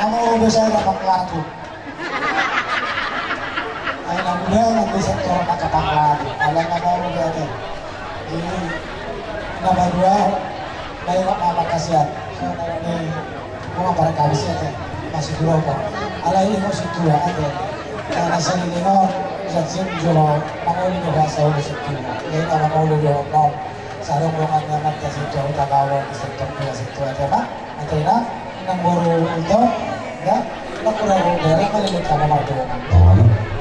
Namu saya dapat lagu. Ay namudah nanti sektor makapang lagu. Alam na mau gaya. Ini nama dua baik apa kasihan. So ini mga barangkali siya masih dua kok. Alay mo si dua aja. Karena sa nino sa simjulo manguli mo ba sa ulo sa dua. Ngayon ang manguli mo no. Sarong rungan naman kasi ito tagawang sa dua sa dua diba? Antay na nang buru ito, ya, nakurang dari malilit ka naman ito.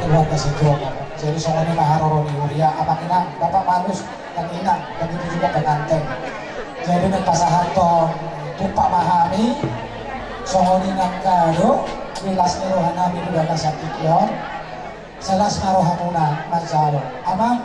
Iwan kasi ito. Jadi soalnya ni maharoro ni Yuria, apa kina bapak manus yang ina, begitu juga pengantin. Jadi nagpasahan to tupak mahami, soalnya nang kado, bilas niruhan namin udah kasakit yon. Salas marohan muna, masyado. Amang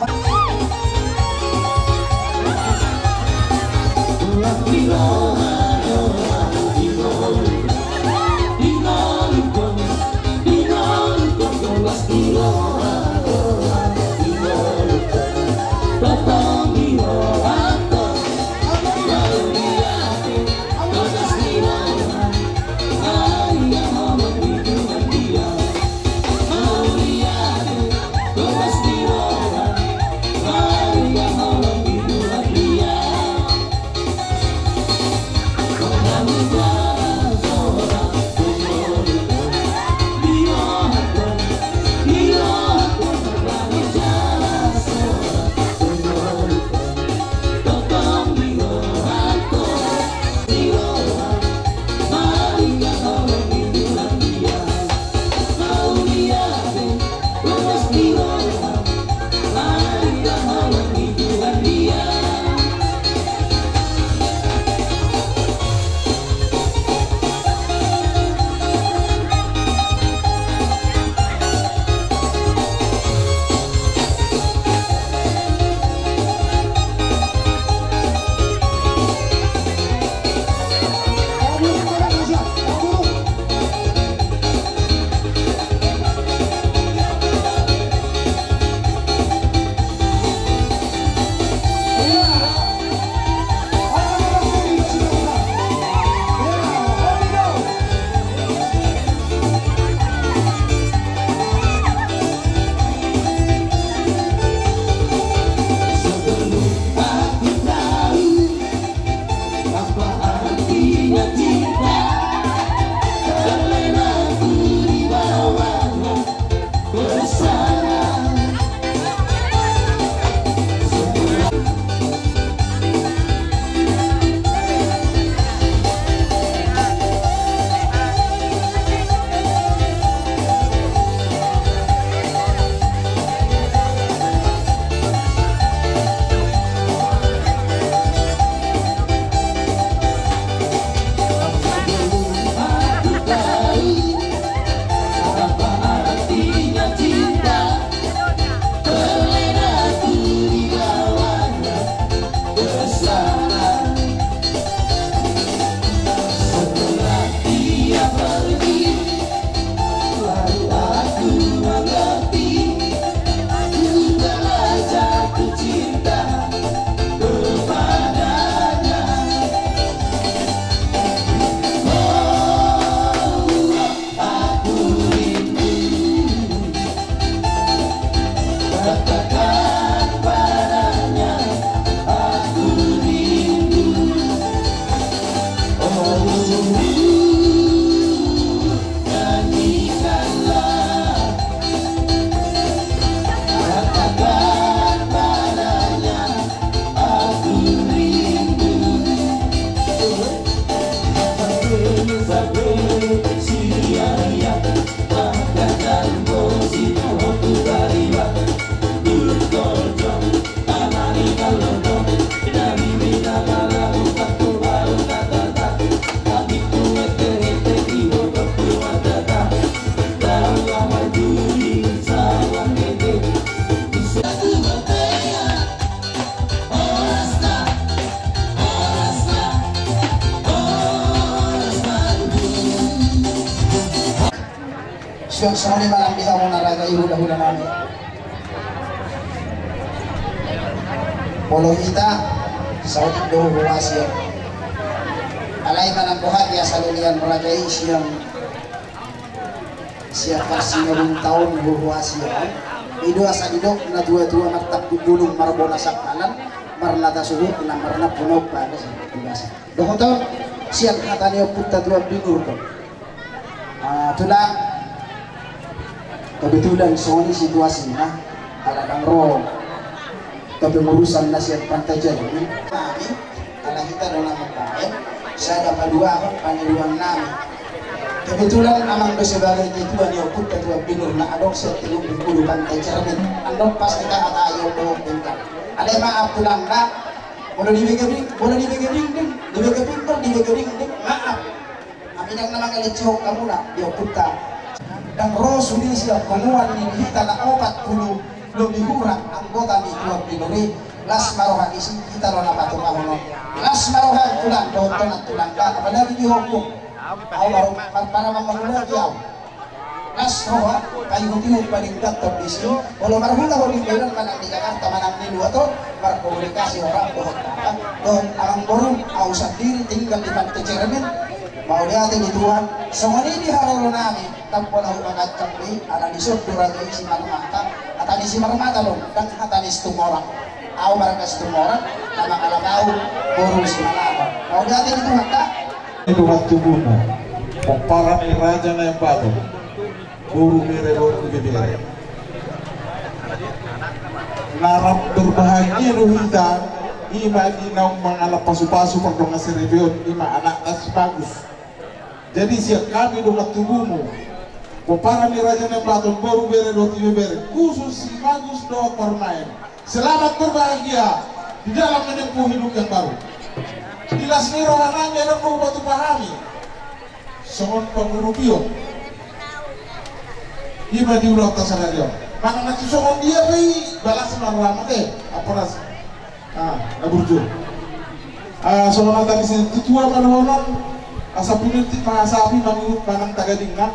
Siyang malang bisa mo naraga ihuda-huda namin. Polo kita sa ulit do huwas yan. Alay man ang buhat ya sa lulian maragay siyang siapa sinurong taon buhuasian ido asa didok na dua-dua martak di gunung marbona sakalan marnata suhut na marna punok pada biasa dohoto siap katanya putta dua bingur to tulang kebetulan soalnya situasinya aladang roh kepengurusan nasihat pantai jadi kami ala kita dalam membaik saya dapat dua paniruan nami kebetulan amang sebagai tujuan yang pun ketua binur na adok setelung bulu pantai cermin andok pasti kan ayo mau tinggal ada maaf tulang na boleh dibegeding maaf kami yang nama kelecok kamu nak dia putar dan Rasul siap penguat ini kita nak 40 lebih kurang anggota di ketua binuri las marohan isi kita lo nama tu mahono las marohan tulang tulang apalagi di hukum awal para memulai jauh nas roha kayu tiu paling dekat di sini kalau marhula kalau di Medan di Jakarta manang di luar tuh berkomunikasi orang don orang baru au sendiri tinggal di pantai Cermin mau lihat di Tuhan semua ini harus nami tanpa lahu mengacak di ada di surga di si marmata atau di si marmata loh dan kata di orang au mereka orang nama kalau tahu baru si malama mau lihat di Tuhan tak itu waktu bunuh para raja na yang bato buru mere buru bibire narap berbahagia ruhita ima inaw mga pasu-pasu pagdong si Rebeon ima anak as bagus jadi siap kami dong tubuhmu para raja na yang bato buru mere buru bibire khusus si bagus doa permain selamat berbahagia di dalam menempuh hidup yang baru jelas nih rohananya dan mau batu pahami songon pengurupio iba di ulang tasana dia mana nanti songon dia pi balas marwama deh apa ras naburjo songon tadi sini tutua manonon asa punya tipa sapi mangurut panang tagadingan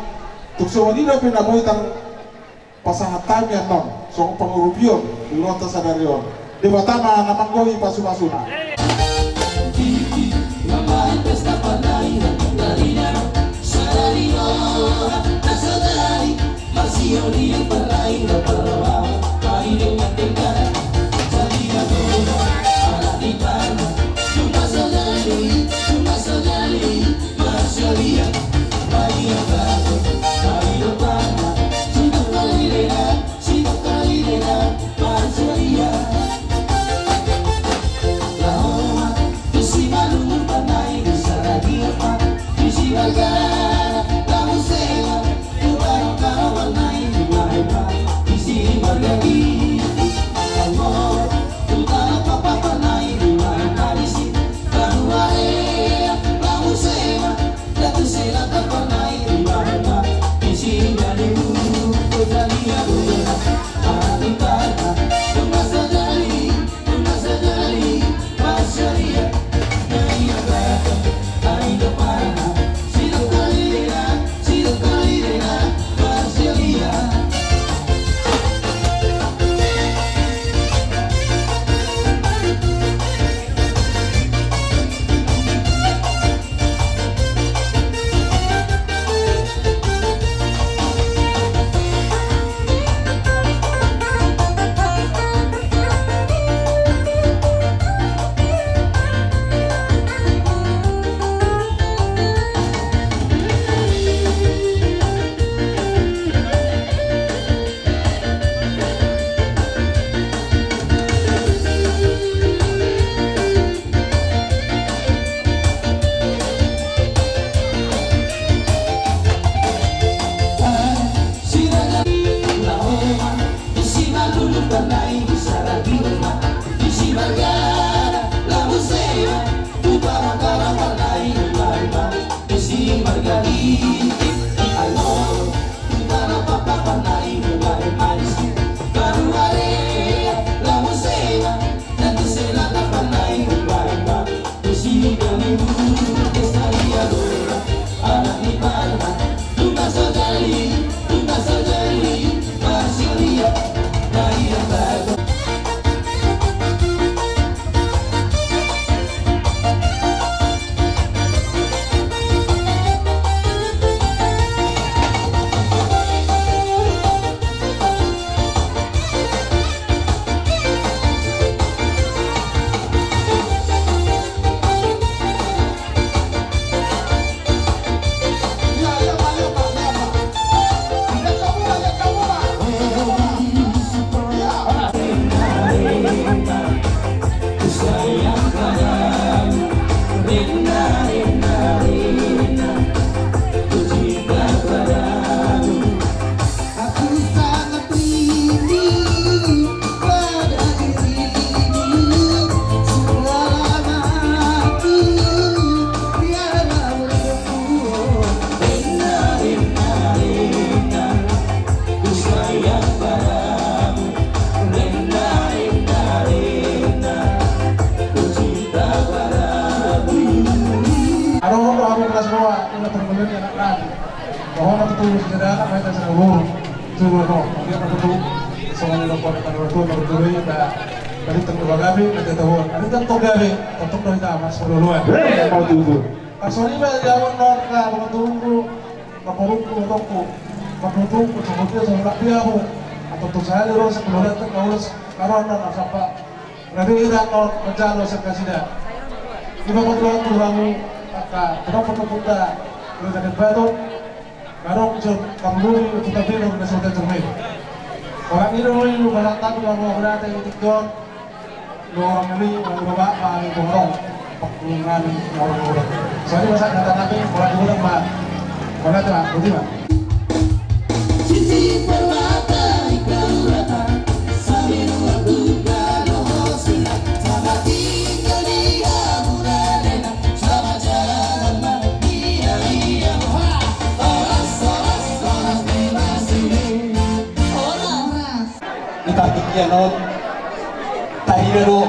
tuk songon dia pina boy tar pasangan tami anom songon pengurupio di ulang tasana dia di batama namanggohi pasu-pasuna ni anak lagi. Bahwa nak tu sederhana mai tak seru. Suruh no, dia nak tu soalnya lokal kan waktu nak tu ni dah balik tengah bagawi nak tahu. Ada kan tu gawe, tetap dah kita masuk duluan. Mau tu. Asal ni jauh nor ka tunggu. Kapuruk toko. Kapuruk kemudian sama dia aku. Atau tu saya terus kemudian terus karena nak siapa. Nanti kita nor menjalo sekasida. Iba ko tulang tulamu aka kenapa pupunta udah dari batu garong jod kamului kita bilang na sudah terbaik orang ini lu banyak tahu yang mau berada di tiktok lu orang ini mau bawa pakai borong pengungan orang soalnya masa kata nabi orang itu mah mana tuh betul mah Cici permata ikan rata sambil waktu galau sudah sama tinggal di Amuralena sama jalan dia oras bebas ini oras Ipartikyanon tahirero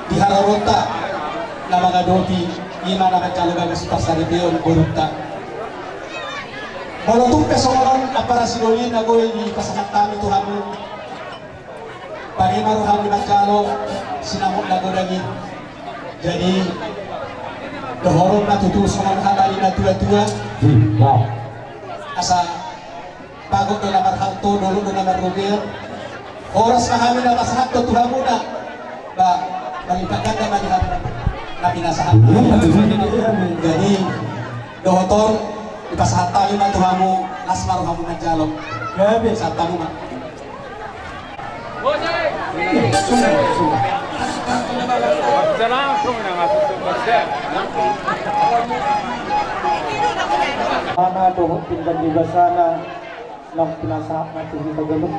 diharorota na mga doti ima na kacalaga sa pasaribeon burukta Molotong pesoron para sinulin na goy ni pasangat kami Tuhan mo Panimaruhan ni Magkalo sinamot na godangin jadi dohorong natutusong ang halali na tua-tua asa bago to na marhalto dulu to na marrugir oras na kami na pasahat to Tuhan mo na ba malipagkan na manihan na pinasahat jadi dohotor ipasahat tayo man Tuhan mo asmaro kamo ng jalog gabi sa tamu man Mana dohok tinggal di sana ng pinasahat natin di Tagalog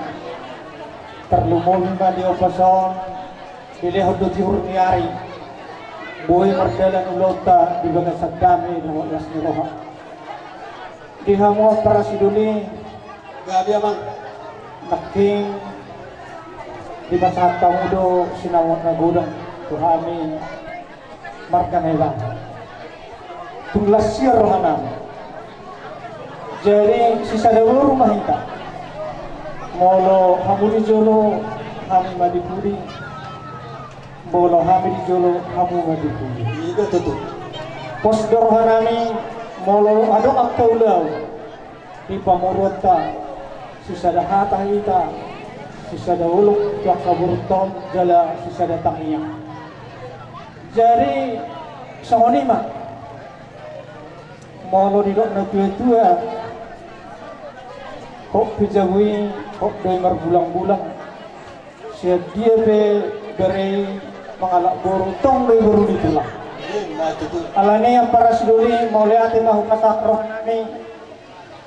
terlumulin ba di opason pilihod do di hurniari buhay mardalan ulota di baga sagdami na walas ni Roha di hamo para siduli gabi amang naking di basahat kamudo sinawat na gudang tuhami marga na iba tunglasir rohanam jadi sisa dulu rumah kita molo hamudi jolo kami madipuri molo hamidi jolo kamu madipuri itu tutup pos dorhanami molo ado akaulau di pamurota sisa dahata kita sisa dahuluk tuak kaburton jala sisa datang iya jadi sahonima molo di dok na tua-tua kok pijawi kok doimar bulang-bulang siya dia be beri mengalak boru tong doy boru ditulang alane yang para siduli mau lihatin mahu kata rohanami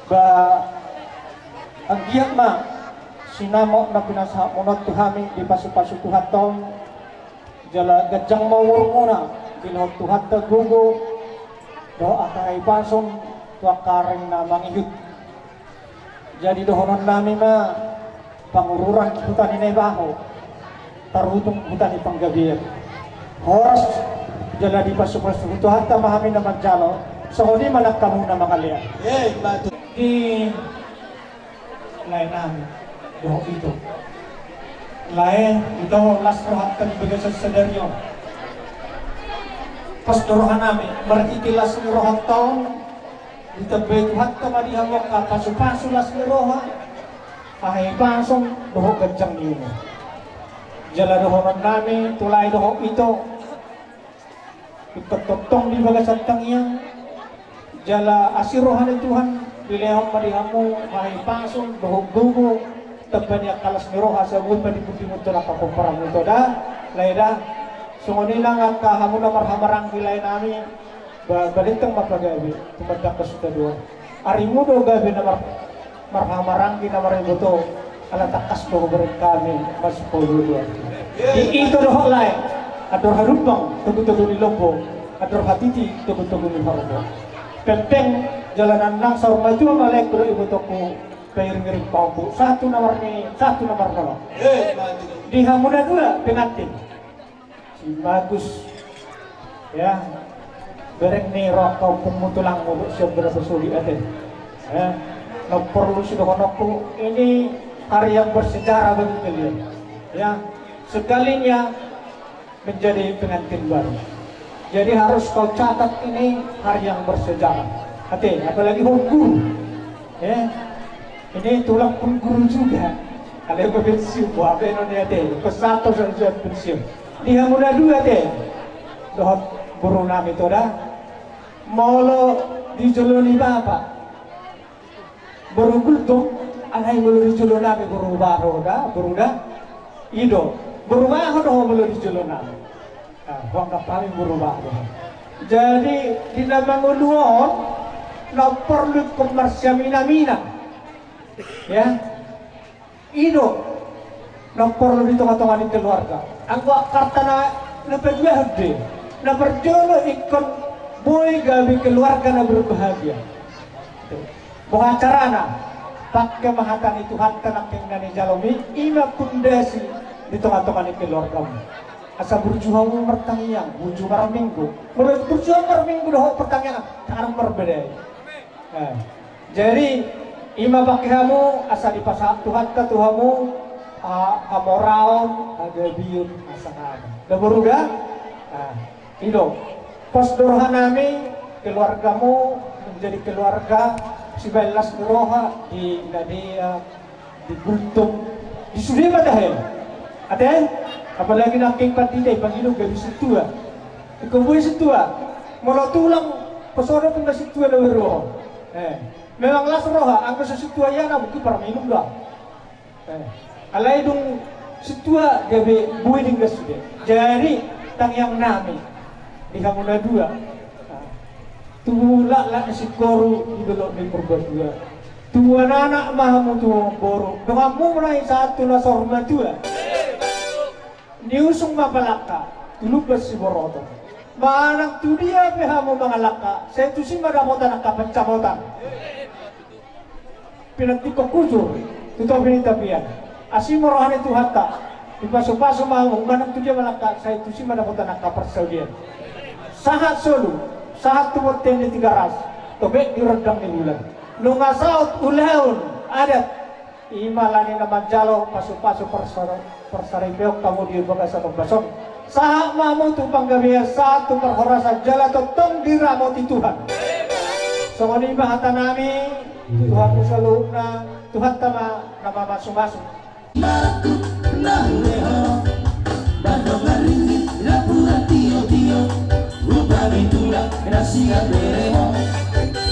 ba ang giyak ma sinamok na pinasa monot tuhami di pasu-pasu tuhat tong jala gajang mawur muna binahot tuhat ta gugo doa kay pasong tuak kareng na mangihut jadi dohonon namin ma pangururan hutan ini baho tarutung hutan ipang gabir horas jala di pasu-pasu tuhat ta mahami na magjalo so hindi malak kamu na makalia di lain namin doho ito lain ito last rohat kan baga sa sedaryo pas dorohan namin martitilas ni rohat taon ditabay tuhat ka marihawak ka pasu-pasu las ni roha ahay pasong doho gajang niyo jala dohonan namin tulay doho ito ipagtotong di baga sa tangyang jala asirohan ni Tuhan bilehong marihamu ahay pasong doho gugo tabay niya kalas ni roha sa buwan panipudimod na kakumparang ito da layda sungoni lang at kahamu na marhamarang kilay namin balitang mapagabi tumadak ka suda doon arimu do gabi na marhamarang kinamaributo alatakas do berin kami masipolo doon di ito doon lain ador harupang tugu-tugu ni lombo ador hatiti tugu-tugu ni harubo pempeng jalanan lang sa rumah itu malek bro ibu toko pairing-iring pangku satu nomor nolo di hamuda dua pengantin si bagus ya bereng ni rokok pemutulang mulut siap berapa sulit ada. No perlu sudah konokku ini hari yang bersejarah bagi kalian. Ya, sekalinya menjadi pengantin baru. Jadi harus kau catat ini hari yang bersejarah. Hati, apalagi guru. Ya, ini tulang guru juga. Kalau kau pensiun, buat apa ini ada? Kau satu saja pensiun. Dia muda dua deh. Doh guru nami itu dah. Molo dijoloni bapak. Berugul tuh, alai molo dijoloni nami guru baru dah, guru dah. Ido, guru baru doh molo dijoloni nami. Wang kami berubah. Jadi di nama nguluon, no perlu komersial mina. Ya, ido, no perlu di tengah-tengah di keluarga. Anggo kartana lebih gede, na berjolo ikon boy gabi keluarga na berbahagia. Bukan carana, pakai mahatani Tuhan tenak yang nani jalomi, ima pundasi di tengah-tengah di keluarga. Asa berjuang pertanyaan, buju marang minggu. Menurut berjuang marang minggu dah pertanyaan, sekarang berbeda. Jadi ima bakhamu asa dipasak Tuhan ke Tuhamu, amoraon, ada biun asa ada. Dah berudah, ido. Pos dorhanami keluargamu menjadi keluarga sibelas beroha di nadia di Bultung di Sudirman dah ya. Ada? Apalagi naking patidai pangilog gabi situa. Ikubuy situa. Mula tulang pesona pun na situa na wiro. Memang las roha ang sa situa yan ang buki para minum dah. Alay dong situa gabi buhay ding gasude. Jadi tang yang nami di hamuna dua. Tula la si koru di belok di perbadua. Tua anak mahamu tuwa boru. Dengamu mulai satu na sorma dua. Niusung mapalaka, tulubas si Boroto. Manang tu dia pehamu mangalaka, saya tu si madamotan ang kapancamotan. Pinagtiko kujur, tuto pinitapian. Asimo rohan itu hatta, dipaso-paso mahu, manang tu dia malaka, saya tu si madamotan ang kaparsaudian. Sahat solo, sahat tumuten di 3 ras, tobek diredang ni bulan. Nungasaut ulaun, adat. Imalani naman jalo, paso-paso persaribeok kamu di bagas atau basong. Saat mamu tu panggabiya satu perhorasa jala totong diramoti Tuhan. Songoni bahata nami Tuhan musaluk na Tuhan tama nama masuk-masuk. Maraku nang leho, bandong ngaringin lapura tio-tio, rupani tulang nasihat leho,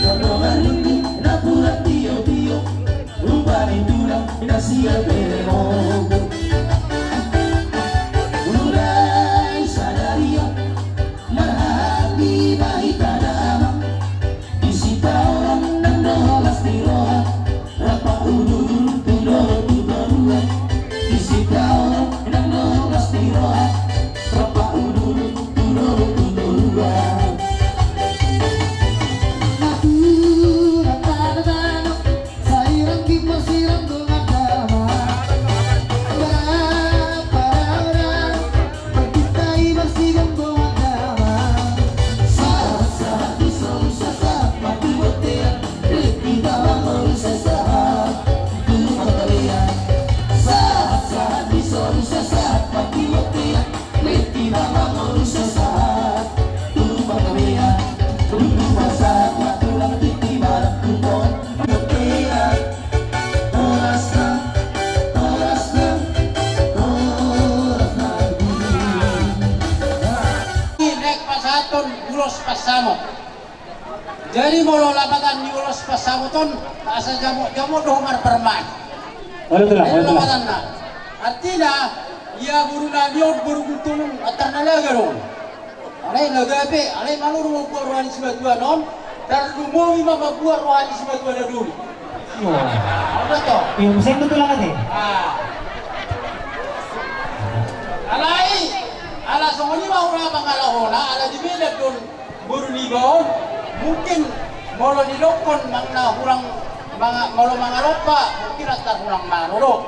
bandong ngaringin lapura tio-tio. Rupani tulang nasihat leho. Mulai sadaria marhabi bahita nama disita orang dan dolas tiroha rapa udul tudor-tudor disita orang dan dolas tiroha rapa udul tudor-tudor. Pasamo. Jadi molo lapatan ni ulos pasamo ton asa jamo dohmar perman. Lapatan na. Artinya ia guru nabiot guru kutunung atar nalaga ron. Alay nagabe, alay maluru mo buat rohani sebatua non. Dan rumumi mama buat rohani sebatua na dulu. Apa to? Yung musik betul lah kan? Alay, ala songoni mau na pangalahona, ala dibilang don. Guru libaon mungkin molo dilokon mangna hurang molo mangaropa mungkin atar hurang manurok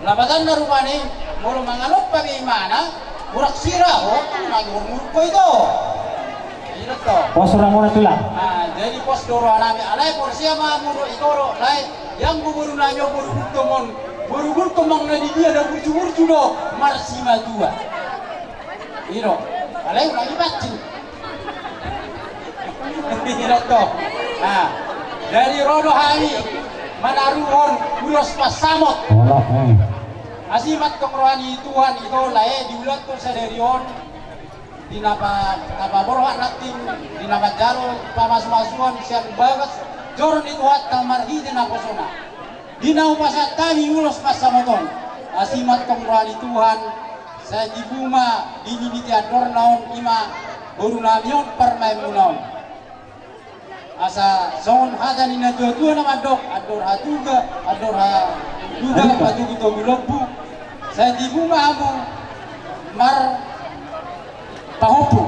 labatan na rupani molo mangaropa bagaimana hurak sira ho nagurmur ko ito irat Iroto. Pos orang mana tuh lah? Nah, jadi pos doro alami alai porsia mah muru ikoro lai yang buru nanyo buru tomong na di dia ada burju do marsima tua. Iro, alai lagi baca. Iroto. Nah, dari rodo hari manaruhon ulos pasamot. Asimat kemrohani Tuhan itu lai diulat tuh sadarion di napa borhat natin di napa jaro pamasmasuan siang bagas joron itu hat kamar hidin ako sona di naupasat kami ulos pasamoton asimat kemrohani Tuhan saya di buma di nibitiador naon ima baru namion permai munaon asa zon hada ni na dua nama dok ador hatuga ador ha juga patu gitu bilobu saya di bunga amu mar pahopu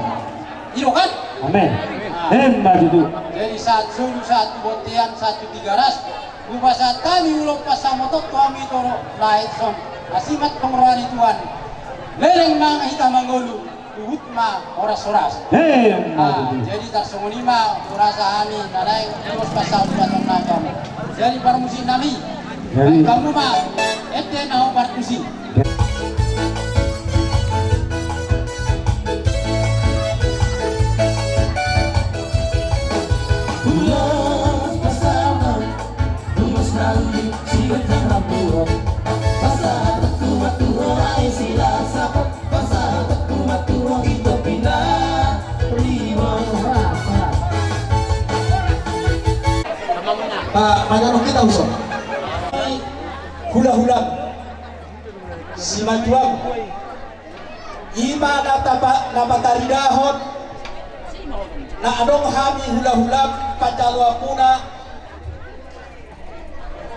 iyo kan Amin. Hemba itu. jadi satu botian 1 300 lupa saat kami ulok pasamotot kami toro lahir son asimat pengerohani Tuhan lereng mang hitam manggolu uhut ma oras-oras jadi tak songonima urasa kami nanai terus pasamotot kami jadi para musim nami kamu mah ete nau partusi Magano kita usah hula-hula si majuang ima nabatari dahon na adong hami hula-hula pacalwa puna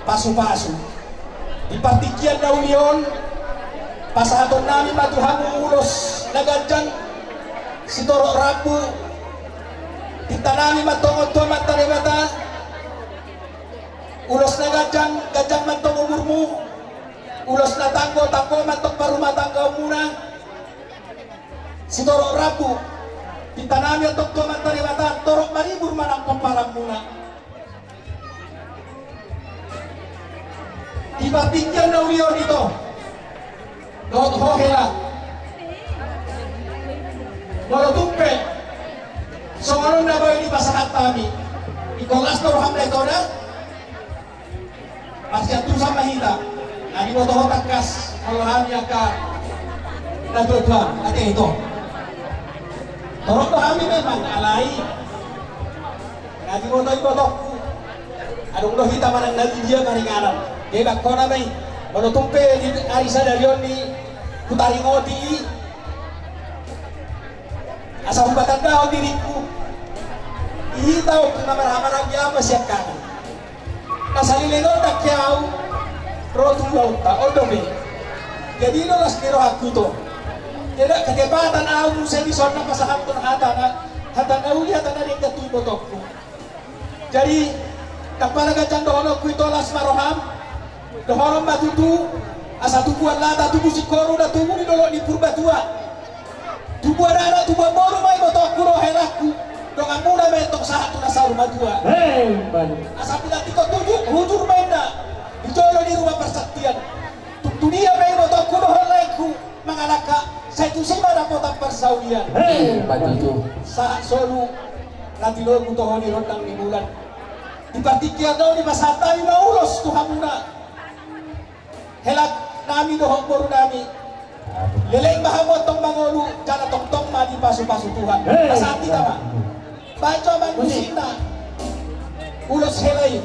pasu-pasu dipartikian daulion pasahaton nami matuhamu ulos nagajan si torok rabu ditanami matongot-tongot matarebata ulos na gajang mantong umurmu ulos na tanggo mantong parumah tangga muna si torok rabu ditanami atong tomat taribata torok maribur manang pamparam muna dibatikyan na ulion ito doot hohela molotumpe so anong na ba yung ipasakat kami ikolas torham na ito na Pasca tu sama hita, nadi motor takas kalau hanya ka nagdodla, ate ito. Torok to kami memang alai. Nadi motor adong do hita manang nadi dia maringanan. Kaya kona may manotumpe di arisa darion ni putari ngoti. Asa umbatan daw diriku. Ihitaw na marhaman ang yama siya kanan. Nasalilino takyaw rotung lauta odobe jadi no las kiro aku to jadi ketepatan aku saya bisa nak pasaham tu hatan aku hatan ada yang ketu botokku jadi kapala gacan dohono ku itu las maroham dohono batutu asa tubuhan lata tubuh sikoru da tubuh di dolok di purbatua tubuh ada tubuh boru mai botokku rohelaku dengan mudah mentok saat tu nasa rumah tua. Asal tidak tiko tujuh hujur mainda dijolo di rumah persaktian. Dunia main otak kuno halaiku mengalaka saya tu sima dapat persawian. Begitu. Saat solu nanti lo kutoh di rondang di bulan. Di partikian do di pasata di maulos tuhamuna. Helak nami dohong boru nami. Leleng mahamotong mangolu jana tong ma di pasu-pasu Tuhan. Pasati tama. Baca manusia ulos helai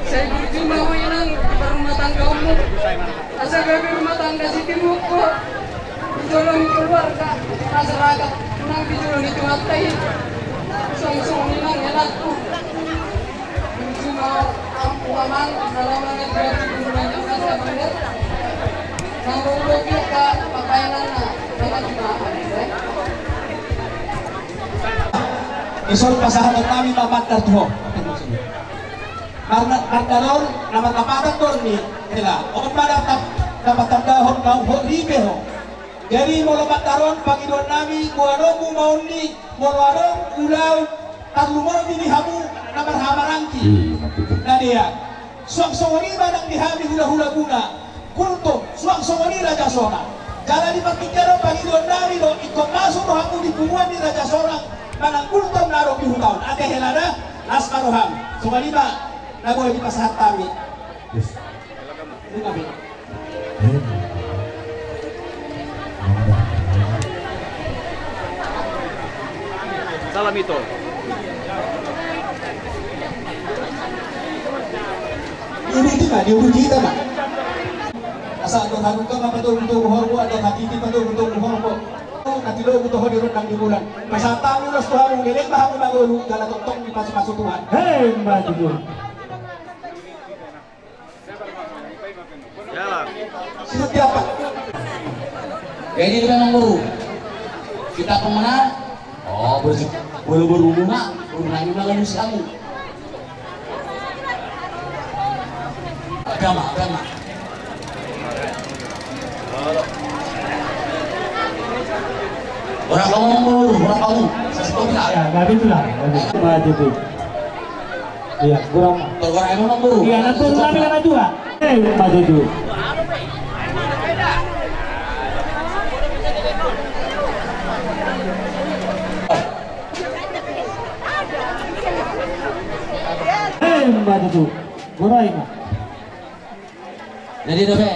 Saya berjumlah mainan rumah tanggamu. Asa gawe rumah tangga si timuk kok. Tolong keluarga masyarakat nang dijolong itu atai. Song-song nilang enakku. Berjumlah aman dalam banget berarti gunanya kasa bener. Nang ulo kita papayanana dengan jumlah. Isol pasahan kami bapak tertuh. Karena kardaron nama tapakan don ni, kila. Orang pada dapat tandahon kau ribeho. Jadi mula pataron pangidon nami kuano mau ni molo ulau tarlumo ni hamu namar hamarangki. Nadia. Suang songoni badang dihami hula-hula guna. Kultum suang songoni raja sona. Jalan di pakikero pangidon nami do ikut masuk rohamu di pumuan di raja sorang. Manang kultum narok di hutaun. Ate helada asmaroham. Sumalima nagoy di pasahat kami. Yes. Ini kami. Salam itu. Diuruti mah, diuruti kita mah. Asal doa hanuka mah betul-betul hormo ada hakiki betul-betul hormo. Nanti lo butuh di rendang di bulan. Pasal tamu los Tuhan ngelek mah aku magulu gala tong di masuk Tuhan. Hei, maju. Jalan. Seperti apa? Ini memang baru. Kita pemenang. Oh, baru nak. Ini malah kamu. Agama. Orang kamu. Sesuatu tidak. Ya, nggak itulah. Maju tuh. Iya, kurang. Orang emang baru. Iya, nanti kami kan juga. Maju tuh. Maju tuh. Kurang. Jadi dobe.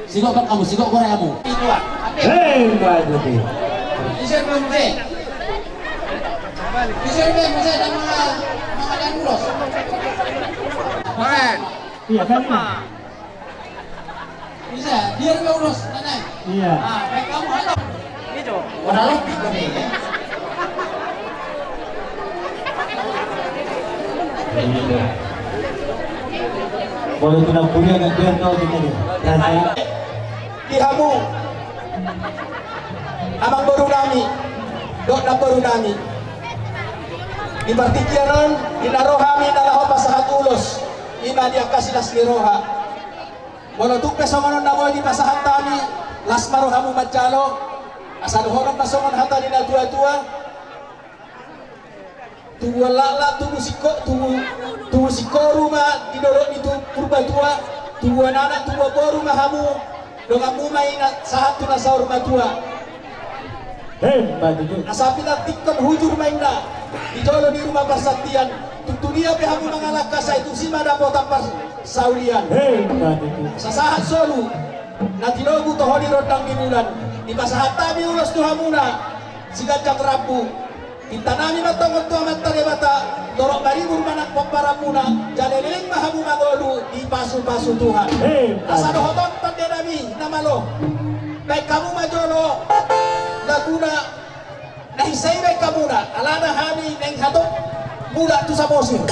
Sigok kan kamu, sigok kurang kamu. Maju tuh. Bisa belum deh. Bisa dah mengadan ulos. Keren. Iya kan? Bisa, dia ulos, nenek. Iya. Ah, baik kamu ada. Itu. Udah lebih gede ya. Boleh tunang kuliah dan dia tahu ini. Dihamu. Amang baru nami. Dok na baru nami. Di partikianon, inarohami nalaho pasahat ulos. Ina dia kasih las liroha. Walau tupe songonon na mo di pasahat tami. Las marohamu majalo. Asaluhonon pasongon hata di na tua-tua. Tuwa lala, tuwa sikoru ma didorok itu purba tua. Tuwa nana, tuwa boru ma hamu. Dengan mumay na sahat tu na sa rumah tua. Maju tuh. Asapi na tikon hujur mainna. Dijolo di rumah persaktian. Tutulia pehamu mengalahkan saya itu si mana potapar saulian. Maju tuh. Sasahat solu. Nanti logu toho di rodang di bulan. Di pasahat tami ulos tuhamuna. Sigajang rabu. Kita nami matongon tua matare bata. Dorok baribur manak pamparamuna. Jaleleng mahamu magolu di pasu-pasu Tuhan. Asa dohoton pandai nami nama lo. Baik kamu majolo. Laguna. Nahisay baik kamu na. Alana hani neng hatok. Mula tu sa bosir.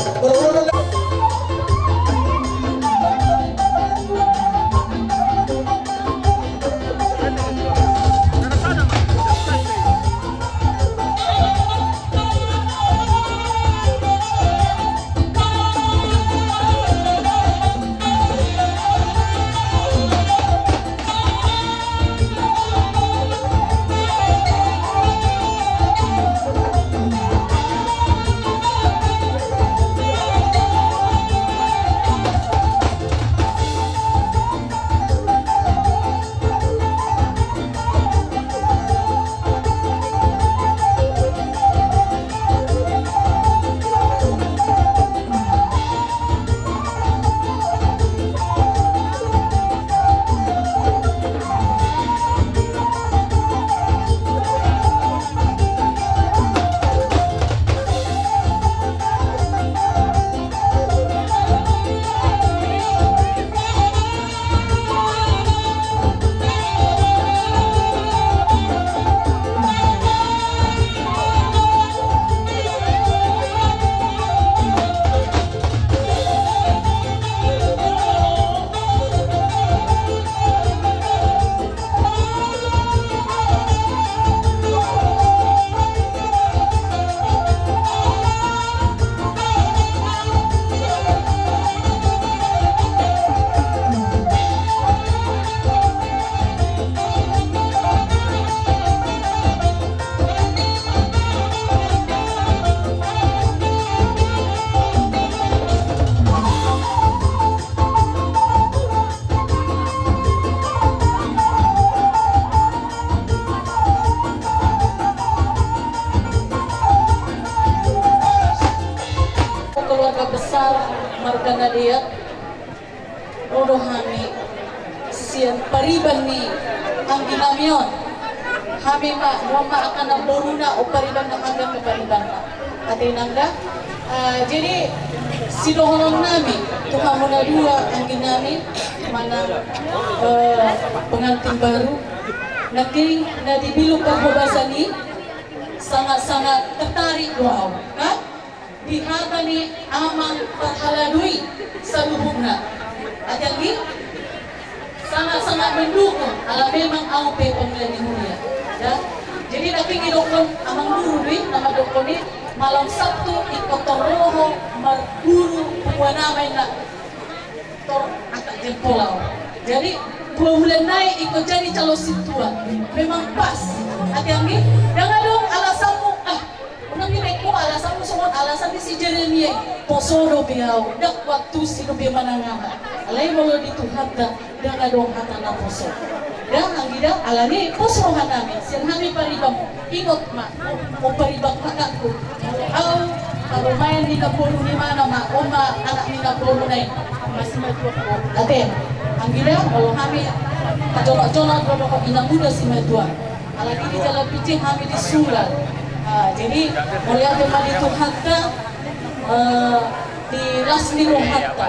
besar margana dia rodohani sian pariban ni ang ginamion kami mama akan naboruna o pariban na hanggang ke pariban na atinangga jadi sidohonon nami Tuhan muna dua ang ginami mana pengantin baru nanti na dibilog pagbabasa ni sangat-sangat tertarik doa kan dihata ni amang terhaladui sa lubugna at yang ini sangat-sangat mendukung ala memang au pe pemilihan ya jadi tapi gidokon amang nurui nama dokon ni malam Sabtu ikut roho marguru puwanamay na tor atak jempolau jadi 2 bulan naik ikut jadi calon sintua memang pas at yang ini jangan dong alasanmu unang gini ko alasanmu semua alasan ni si Jeremia posodo biao dak waktu si lebih manangaha alay mo dito hata jangan dong hata na poso dan ang gida alani posohan namin siang kami paribam ingot ma o paribak makakku kalau main di kapulu ni mana ma o ma anak ni kapulu na masih matu ko ate ang gida kalau kami jono ko inang muda si matua alagi di jalan picing kami di surat jadi mulai tema di Tuhatta di lasni rohatta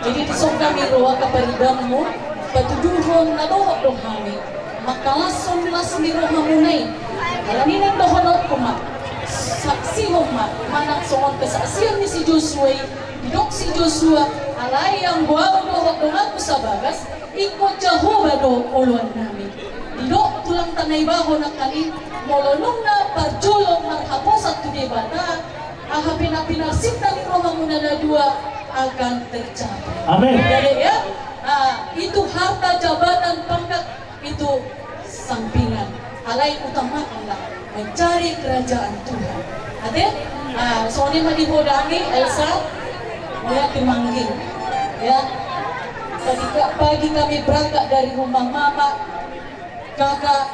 jadi di kami roha kaparibamu patuduhon na dohok dohami maka langsung lasni rohamunay alani nang dohonot kuma saksi homa manak songon kesaksian ni si Joshua didok si Joshua alay yang buang dohok dohak sabagas ikut Jehovah do uluan namin didok tulang tanay baho na kali molonong na parjolong marhaposat tu debata ahapin pinarsinta ni roha muna na dua akan tercapai amin jadi ya itu harta jabatan pangkat itu sampingan alai utamakanlah mencari kerajaan Tuhan ade soalnya mah dibodangi Elsa mulai dimanggil ya pagi kami berangkat dari rumah mama kakak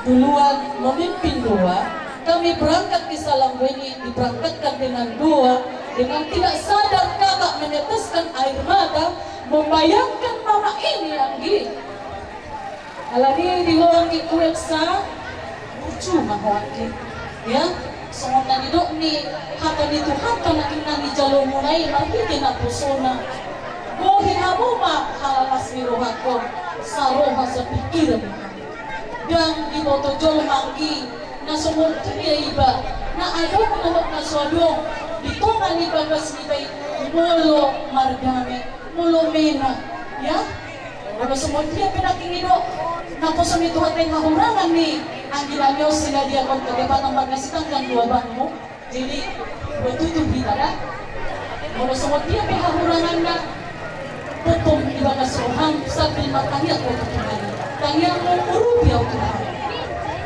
duluan memimpin doa kami berangkat di Salangweni diberangkatkan dengan doa dengan tidak sadar kakak meneteskan air mata membayangkan mama ini yang gini alani diwangi kueksa lucu mahwangi ya semua didok ni hata ni Tuhan kana kinani jalo munai marti na pusona bohi hamuma halalas ni rohako saroha sa pikiran dan di boto jol manggi na sumul tiya iba na ado menawag na sodong ditongan ni bagas ni bay mulo margame mulo mena ya ano sumul tiya pinakingino na po sa mito hatay hahurangan ni ang ginamyo sila diya kong kagabang magkasitang kang luwabang mo jadi betutu kita na ano sumul tiya hahurangan na potong di bagas rohang sabi matangya ko tutunan tangya mo urubya Tuhan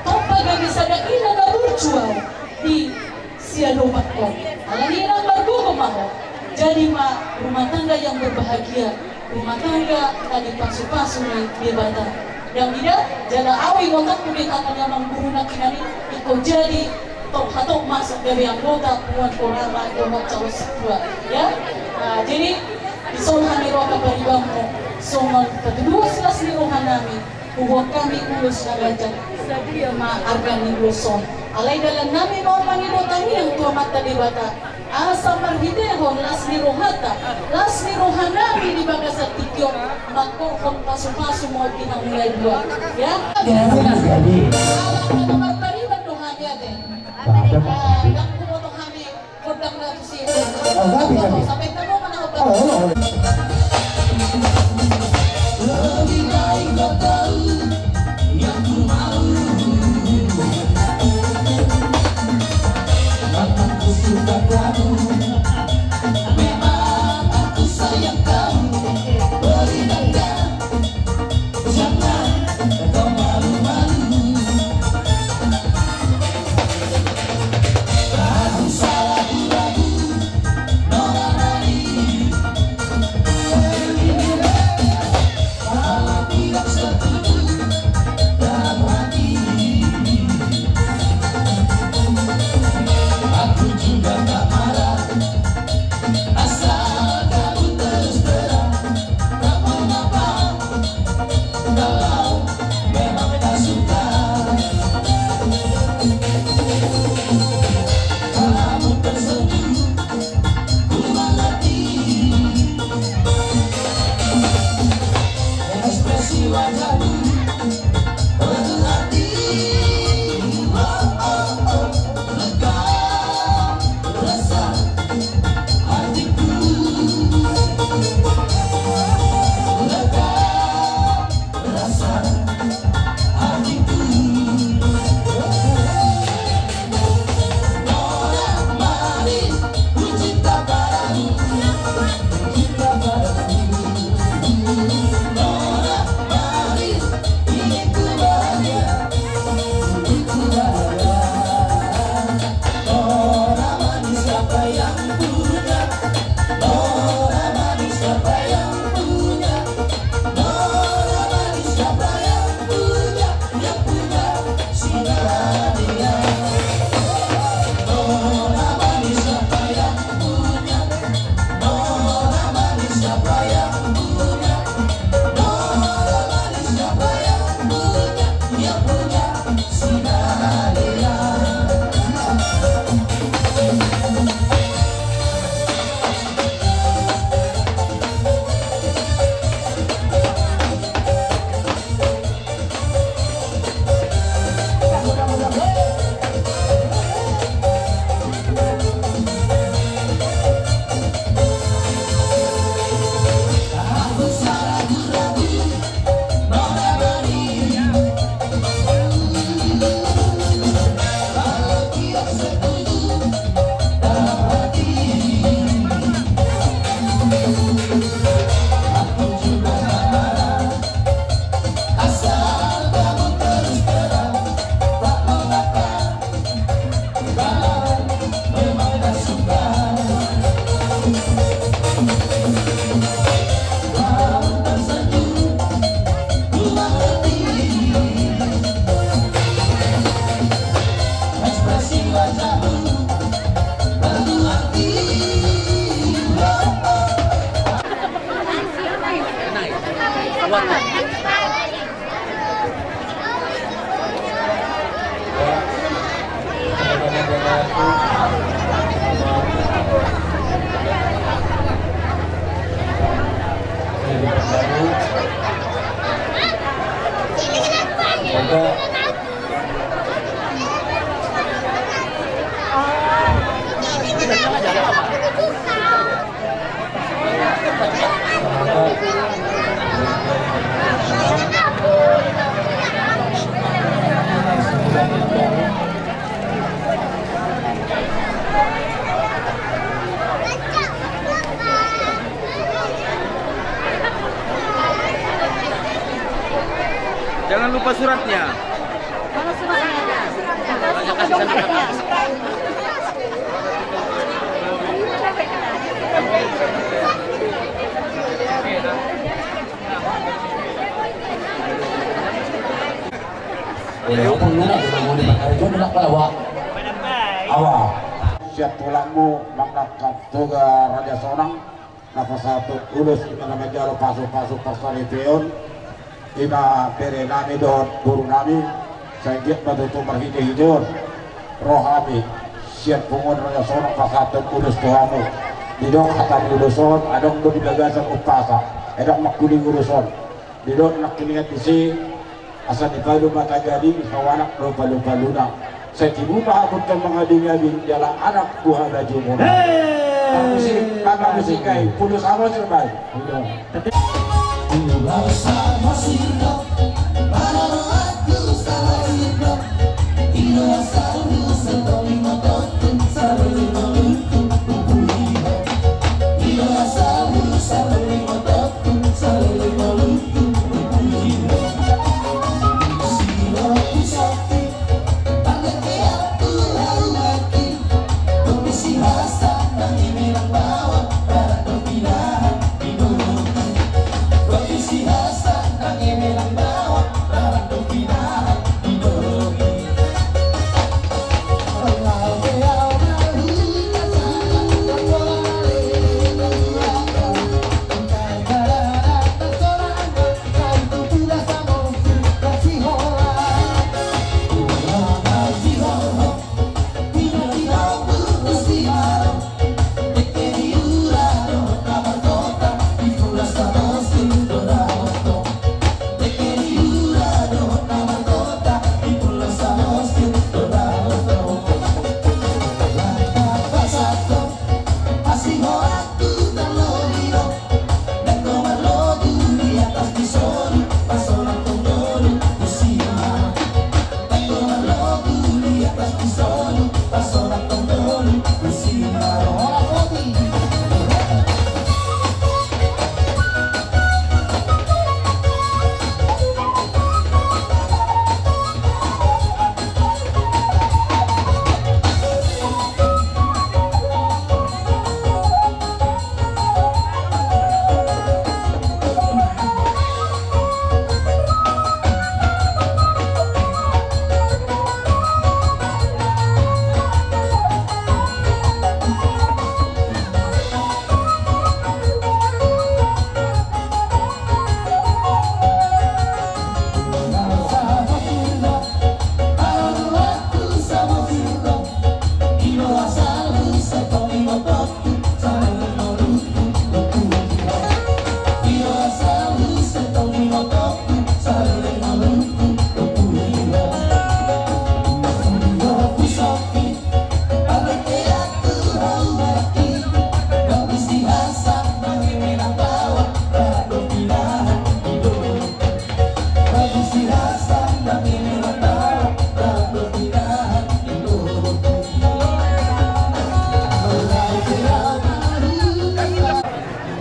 kapag bisa ada ina na berjuang di sialumat ko alangina bergugum ako jadi rumah tangga yang berbahagia rumah tangga tadi pasu-pasu di badan yang tidak jala awi ngotak kulit tangannya mengguna kinani ikut jadi hatok masuk dari anggota puan korama domok cawe setua ya jadi disolhani roka paribamu somal kedua selas ni rohanami buat kami ulus nagajan sadia ma argani gloson alay dalam nami mau panirotani yang tua mata di bata asa marhidehon las ni rohata las ni rohanami di bagasa tikyon makohon pasu-pasu mau tinang mulai dua ya jadi nomor pariban rohani ade yang kumotong kami kodang na tusi sampai temu mana lebih baik kau tahu yang ku mau aku suka kamu memang aku sayang kamu berinanda jangan kau malu-malu ragu salah ragu nona nani Jangan lupa suratnya. Mana suratnya? Banyak kasih dompetnya. Awal siap tulangmu mengangkat toga Raja Sonang nafas satu ulus ina namanya pasu-pasu pasal ipion ina pere nami don guru nami sanggit batu marhide hidor rohami siap pungun Raja Sonang pasatu ulus tuhamu didong hatam uluson adong do dibagasan upasa edok makuli uruson didong nakilingat isi asa dipalu mata jadi sawanak lupa-lupa lunak saya tibu mahabut ke mengadunya di jalan anak buah baju murah kakak musik kain pulus awal serbai Bawah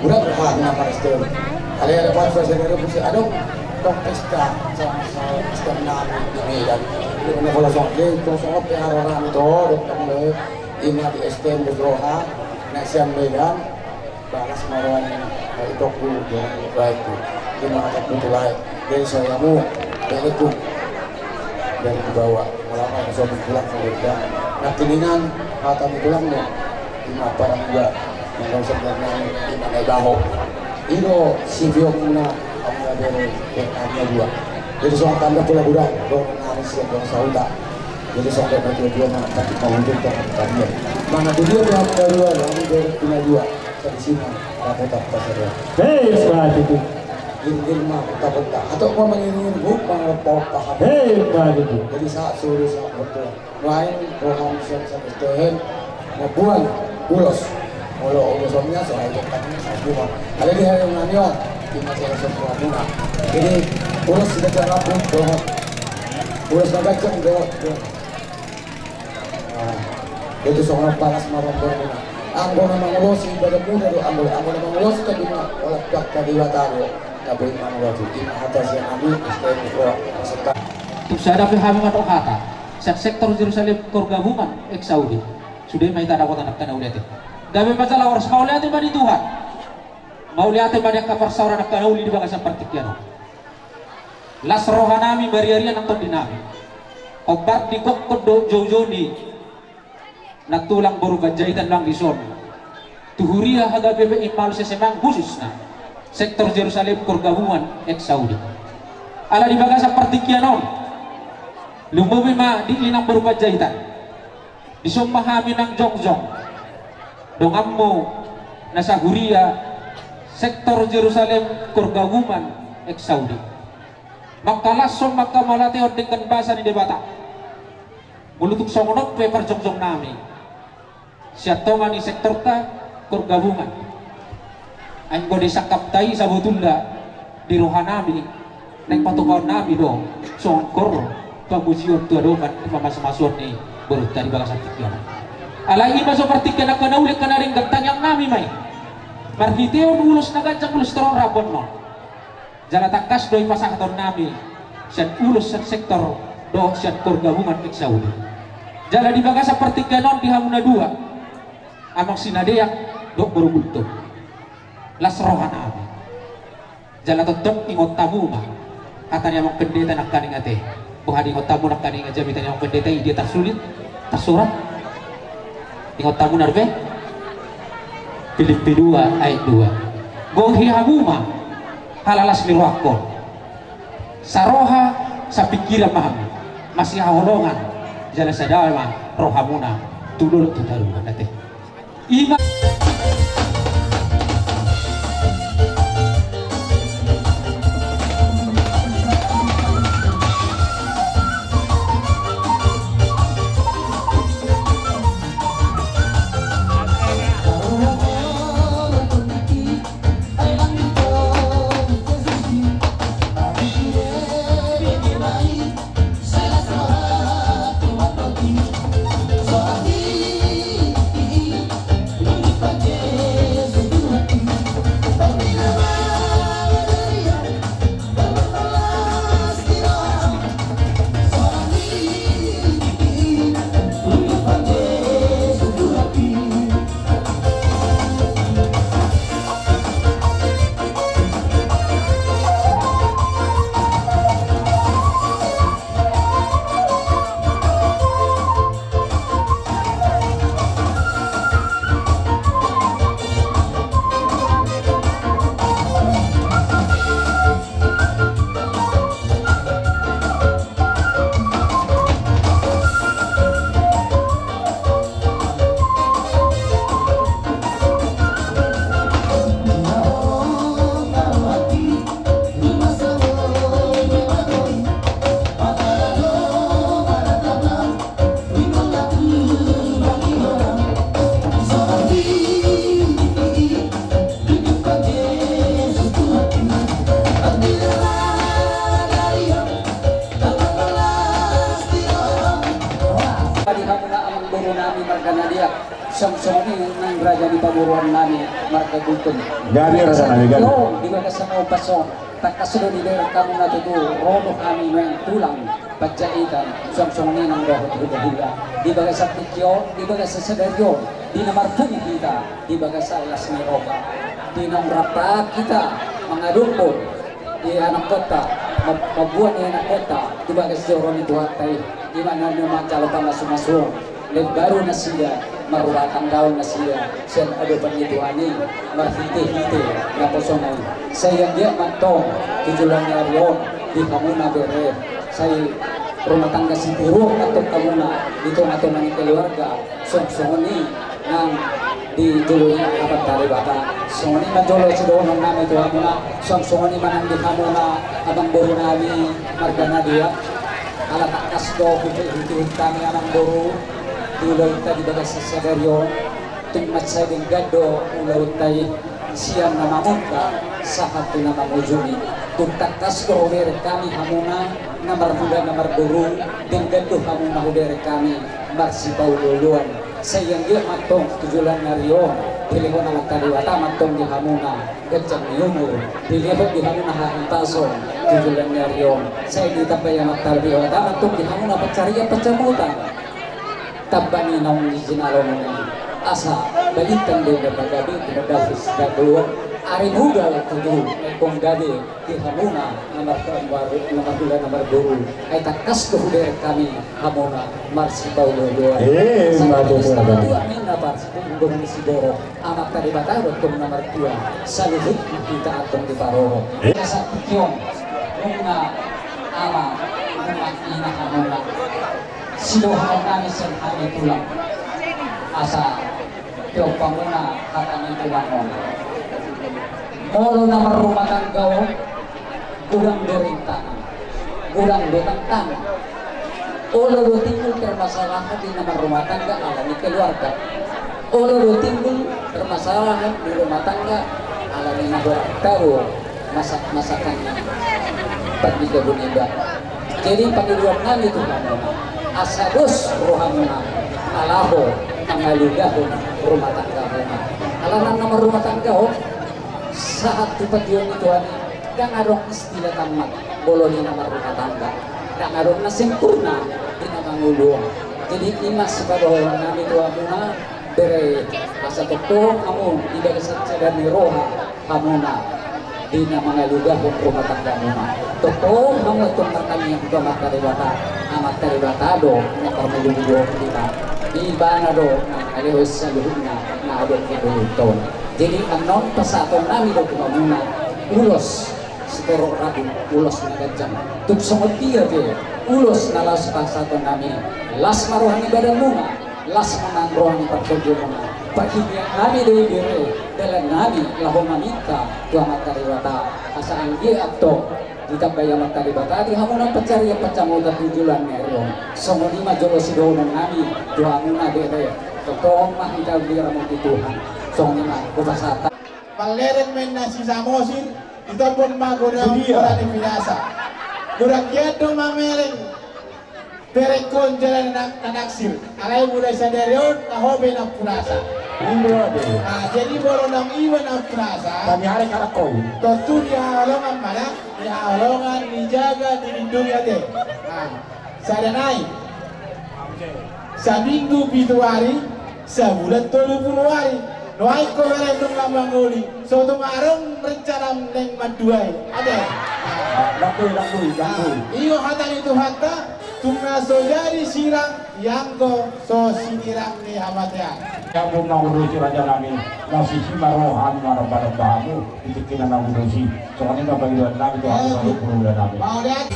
udah berhak nama STM. Kali ada pas saya pusing, aduh, dok pesta sama STM nama ini dan ini kalau soal orang itu, dok kamu ini di STM Besroha, nak siang Medan, balas maron itu dulu baik tu, di mana betul baik dari saya mu, dari itu dari bawah, lama suami pulang kemudian, nak keningan mata pulang ni, di mana parang juga. Yang sebenarnya di mana bahu, itu si biomuna apa dari yang dua. Jadi soal tanda pula budak, dong harus yang sauda. Jadi soal bagi dua mana tapi kau untuk tanya. Mana dia yang dua, yang dari punya dua dari sini dapat apa saja. Hei, sehat itu. Ingin mah dapat atau mau mengingin bukan lepok paham. Hei, sehat itu. Jadi saat suruh saat betul. Lain roham sampai tehen maupun pulos. Kalau urusannya soal itu kan semua. Ada di hari yang di masalah semua bunga. Jadi urus sudah jangan pun doa. Urus agak jam doa. Itu soal panas malam berbunga. Anggona mengurusi pada muda do anggona mengurusi tadi mah oleh dak tadi wataro. Tapi mengurusi ini atas yang kami STM serta. Saya dapat kami atau kata. Sektor Jerusalem Korgabungan ex Saudi sudah mai tak dapat anak tanah uliatin. Gabi masalah harus mau lihat di Tuhan, mau lihat pada kapar saudara nak tahu di bangsa partikian. Las rohanami bariarian nonton dinami. Obat di kok kodo jauh-jauh nak tulang baru bajahitan lang di son. Tuhuria haga bebe imal sesemang khususnya sektor Jerusalem Korgabungan ex Saudi. Ala di bangsa partikian lumbubi ma di inang baru bajahitan. Di somahami ng jongjong. Dongammo nasa Huria sektor Jerusalem Korgabungan ex Saudi makalason makamalateon dengan bahasa di debata mulutuk songonok pepar jongjong nami siatongan ni sektor ta Korgabungan anggo disakap tayi sa butunda di rohanami neng patukaw nami do songkor pamusion tuadoman mamas-masuan ni berut dari balasan tikian alai iba seperti kena ulit kena ring gantang yang nami mai marhiteo ulus na gancang ulus terong rabon no jala takas doi pasang ton nami sian ulus sian sektor do sian Korgabungan ex Saudi jala di baga seperti kanon di hamuna dua amang sinadeyak do berubuntu las rohan nami jala tetep ingot tamu mah katanya amang pendeta nak kaning ate buhadi ingot tamu nak kaning aja mitanya amang pendeta dia tersulit tersurat ingat tamu narbe Filipi 2 ayat 2 gohi hamuma halalas mirwakon saroha sa pikiran mahami masih holongan jala sadama rohamuna tulul tutarungan nate ima But jadi paburuan nami marga dukun. Gani rasa nami gani. Di baga sa mau pasok takasdo di daerah kamu na tutu rono kami men tulang pajaitan song ninang roh higa di baga sa tikyo di baga sa sadaryo di namarpung kita di baga sa alas ni roka di namrapa kita mga dumpon di anak kota mabuan di anak kota di baga sa rono duhatay di mana naman calon masuk baru na siya maruratan daw na siya siya ada pangituani marhite-hite na posonay saya dia mantong tujulan niya riyon di kamuna bere saya rumah tangga si Tiro atau kamuna dito ato ng keluarga song-songoni ng di juluy apat dari bata songoni majolo si doon ng namin ito hamuna song-songoni manang di kamuna abang buru nami marga na dia ala takas do hiti kami anang buru ulau tadi baga sa sadaryo tingmat sa ding gado ulau tayo siyang namamunta sa hati na mamujuni tuntakas ko hulir kami hamuna na marhuda na marburu ting gado hamuna hulir kami marsipaw luluan sayang dia matong tujulan na riyo pilih na mataliwata matong di hamuna gajang niyumur pilih di hamuna haantason tujulan na riyo saya ditapay ang mataliwata matong di hamuna pagcariya pagcamutan tabani naung izinalo mo asa balitan din na paggabi pinagdafis na keluar ari hugal tudu kung gadi di hamuna nomor dua nomor dua ay takas ko huder kami hamuna marsipaw dua sama dua mina parsipaw ni sidoro anak tadi bataro kung nomor dua saluhut kita atong di paroro sa pikyong una ama umat ina hamuna siluhan kami sa kami tulang asa tiok pamuna katami tulang mo molo na marumah tanggaw kurang derintangan kurang ditentang olo do timbul permasalahan di nama rumah tangga alami keluarga olo do timbul permasalahan di rumah tangga alami nagora tahu masakannya bagi kebuninda jadi panggiluan kami itu asadus rohamuna alaho angalugahun rumah tangga muna alanan nama rumah tangga saat tupagion itu ani kang arong istilah tamat boloni nama rumah tangga kang arong na sempurna di nama nguluang jadi imas pada orang nami tua muna bere asa totong amun tidak sadar ni roha hamuna di nama ngalugahun rumah tangga muna totong amun itong matang yang amat taribata do nakar meluluyo kita di bana do alihos sa luhuna na adong kibuluton jadi anon pasaton nami do kumamuna ulos siguro rabu ulos na gajang tugsungot tiya de ulos na las pasaton nami las maruhani badan muna las manandrohani pagkudyo muna paghibiang nami do ibire dalang nami lahong mamita tuwa mataribata asaan di ato ditambah yang matalibata di hamunan pacari yang pacamuda tujulan meron somoni majolo sidonong nami tuha muna dere totong mah ikaw dira mo Tuhan songni mah kubasata Paleren men na si Samosin ito pun magurang orang di binasa kurang kiado mamereng perekon jalan naksir alay mulai sadarion na hobe na punasa jadi bolonang iwan na punasa kami hari karakol tentu dia halongan mana dia halongan dijaga dilindungi ade sadanai saminggu 7 hari sebulan 30 hari noai ko merendung lamanguli so tumarong rencana neng maduai ada lakui iyo hata itu hata tunga so jadi sirang yang ko so sinirang ni hamatya yang belum mengurusi raja kami masih si marohan marah-marah bahamu itu kita mengurusi soalnya tak bagi doan kami itu harus bulan kami mau lihat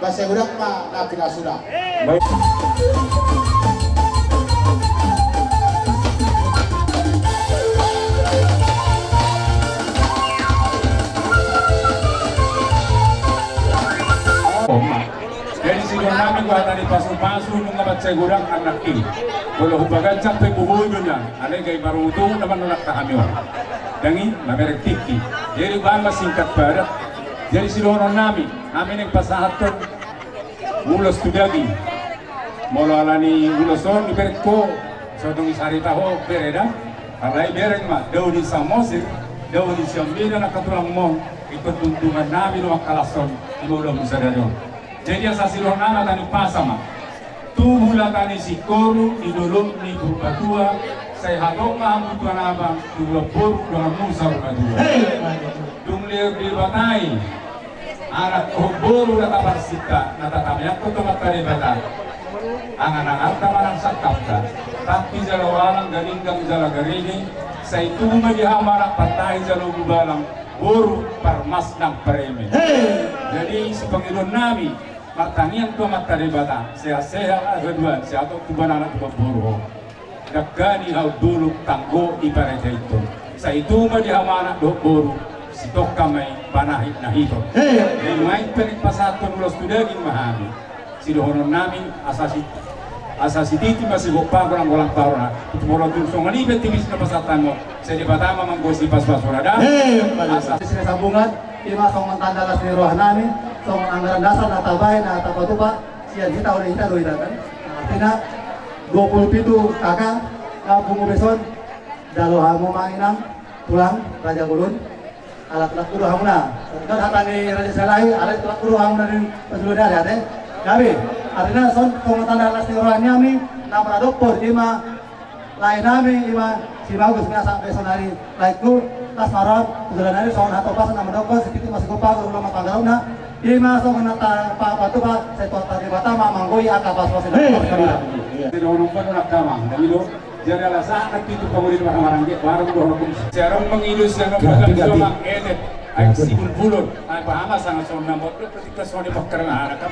Masih udah mah napila sudah. Baik. Jadi siguro namin kung tadi paso-paso nung nabatsay gurang anak ini. Kalau hubagan sampai bubuhay niya, alay kay marunong naman anak na kami. Dangi, mamerektiki. Jadi ba masingkat para? Jadi siguro namin nagpasahaton ulos tudagi. Mula ni uloson ni Berko, so itong isarita ho, pereda. Alay bereng ma, daw di sa Mosir, daw di sa Mbida na katulang mo, ipatungtungan namin ang kalason, imulang sa dadon. Jadi sa silonana tani pasama. Tumula tani si Koru, ni Dulong, ni Bupatua, say halong mahamutuan abang, tulapur, dengan Musa Bupatua. Dumlir di batay, anak kohboro na taparsita, natatamyak ko tumatari bata. Ang anak tamanang sakapta, tapi jalawalang galinggang jalagarini, say tuma di hamara patay jalagubalang, buru parmas ng pareme. Jadi si Panginoon namin, martangian to mataribata, seha-seha agaduan, siya atong tubanan at paburo. Nagkani haw dulog tanggo iparete ito. Sa ituma di hamana do buru, sitok kamay panahit na hito. Ngayon ngayon pinagpasaton ulos tudaging mahami. Sinuhunon namin asasi titi masibok pa ko ng walang tao na tumulong tulsong alibet timis na pasatan mo sa di batama manggosi pas-pasurada. Asasi sinasabungan, imasong mantandalas ni roh namin, so anggaran dasar na tabay na tapatupa siya kita ulit kita doy kan artinya 27 kakak na bungubeson dalo hamu manginang tulang raja gulun alat-alat kudu hamu na kan hata ni raja salai alat kudu hamu na din pasulada ya teh gabi artinya son mantandalas ni roh nami nama doktor ima lain nami ima si bagus nga sampai sonari laiku tas marot pasulada son atau pas nama doktor sedikit masih kupa guru lama panggalau na Ima so menata pa tu pa sa tota di bata mamanggoy akapas mo sila. Sinunong pa nung nagkamang, dahilo, diyan alasan nagtito pa mo rin makamarangge, parang doon kung siyarang mangilos yan ang pagkakasyon ang edit, ay sibulbulon, ay pahamas ang ason na mo, pratikasyon ni pagkarangahan ka.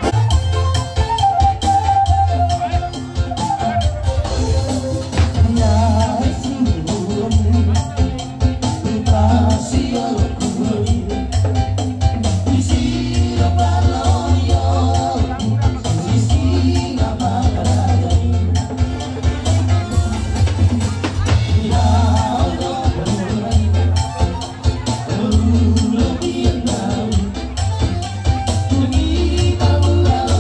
Kita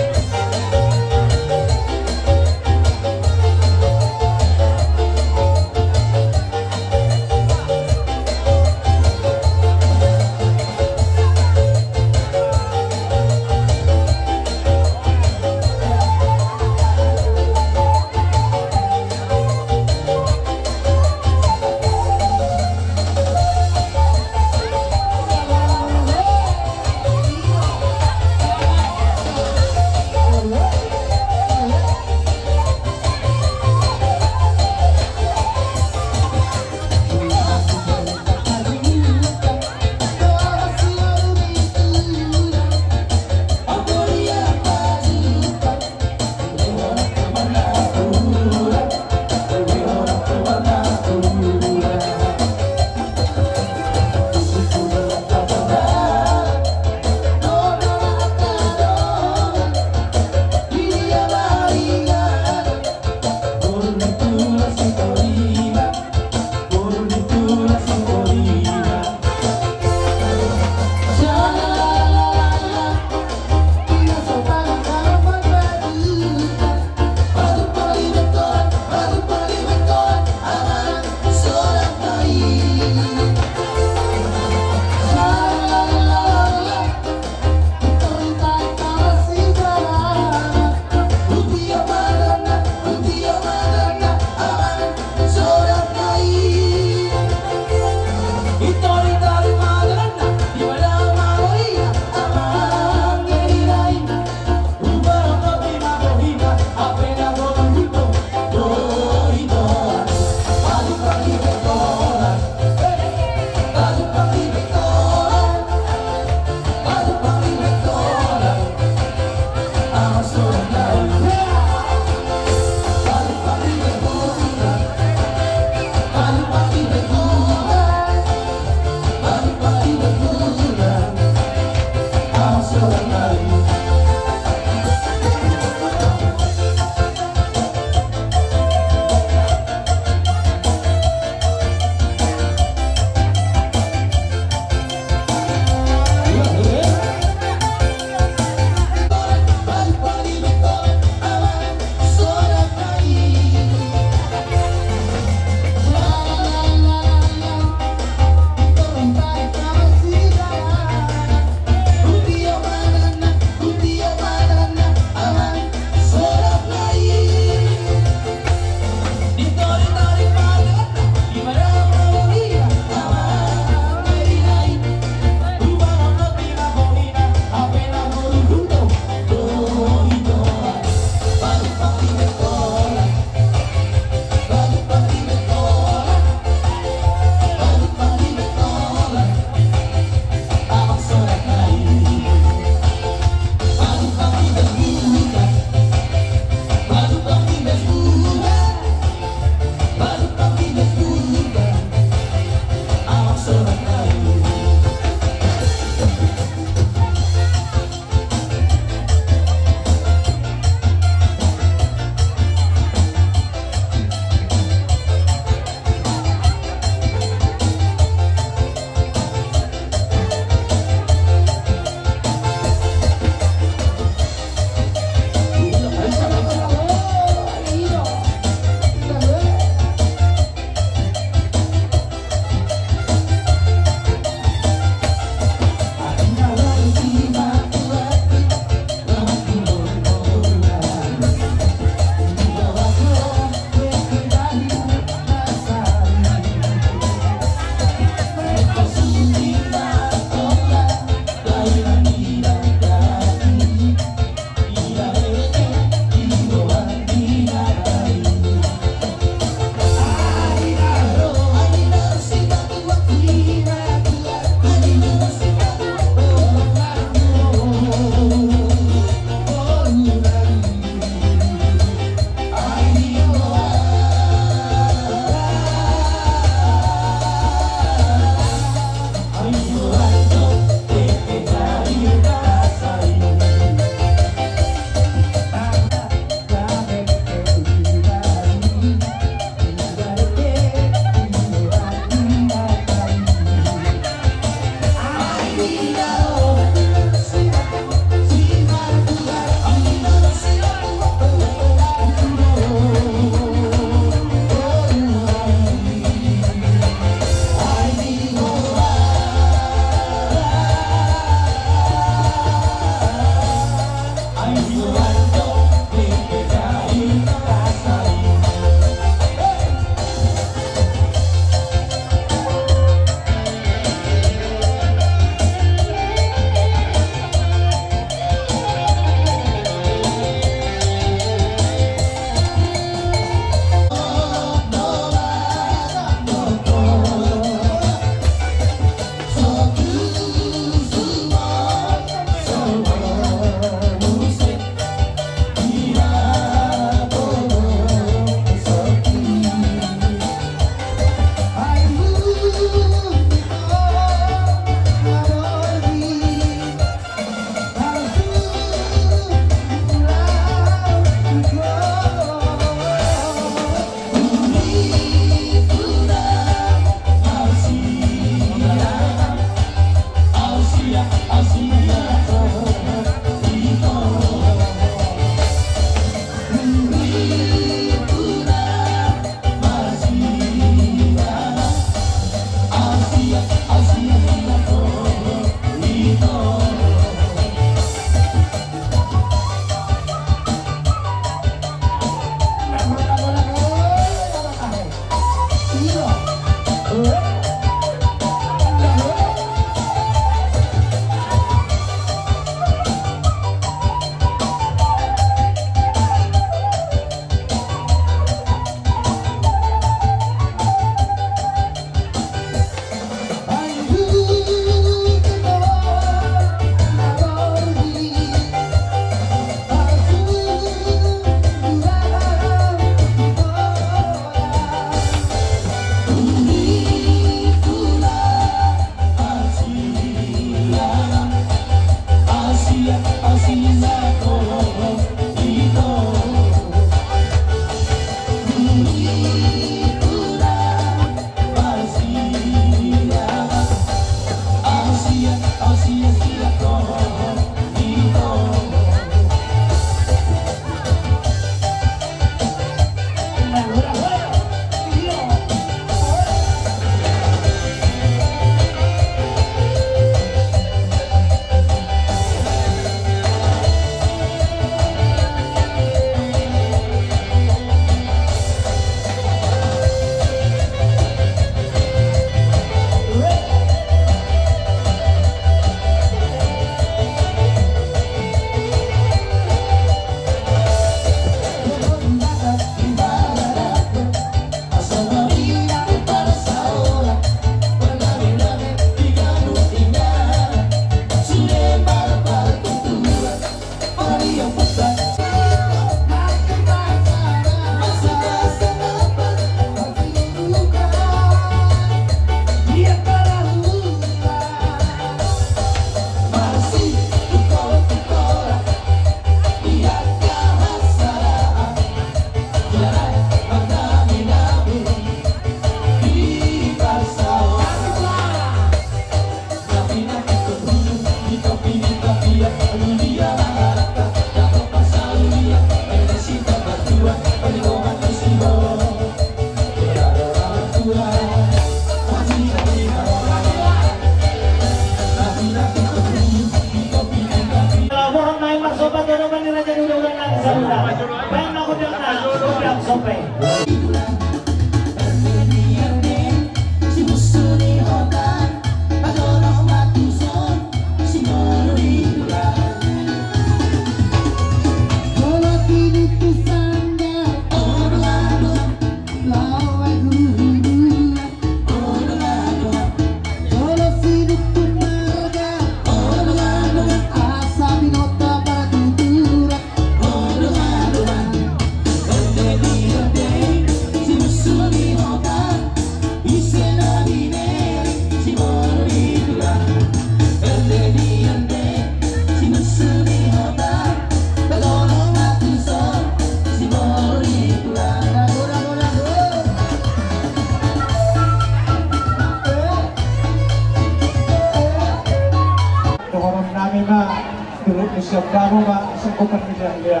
baru mak sekupan dia.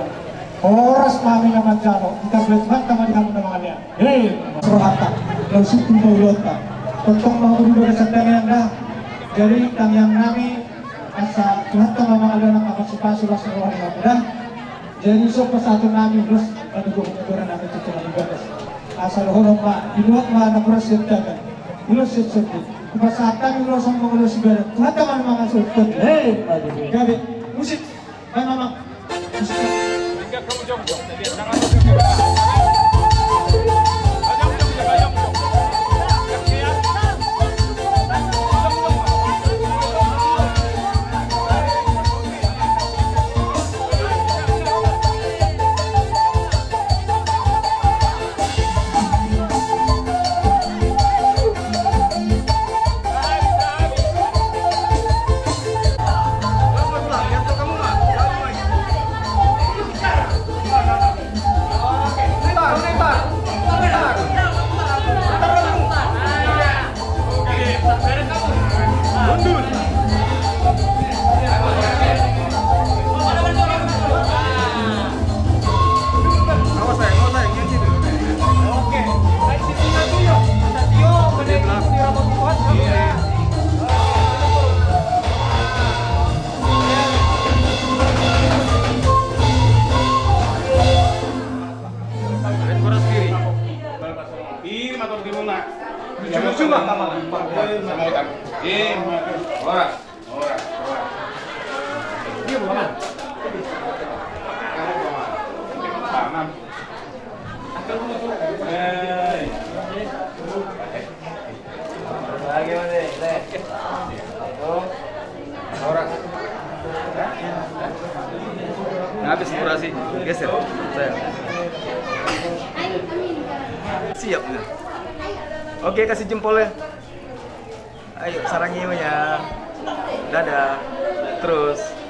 Oras mami naman jano, kita boleh teman kamu namannya. Hei, serahata, lalu situ baulota. Tentang mau dulu ke yang dah. Jadi yang nami asa Tuhan teman ada anak partisipasi lah seluruh dah. Jadi sopo satu nami terus menunggu pengaturan nami itu cuma dibatas. Asal horong mak, diluat mak anak persiap jaga. Dulu siap-siap. Kepasatan dulu sama dulu sebenarnya. Tuhan teman memang asuh. Hei, gabi musik. Hai mama. Musik. Kamu jom. Jangan habis durasi, geser saya. Siap nih. Oke, kasih jempolnya. Ayo sarang ya. Dadah. Terus.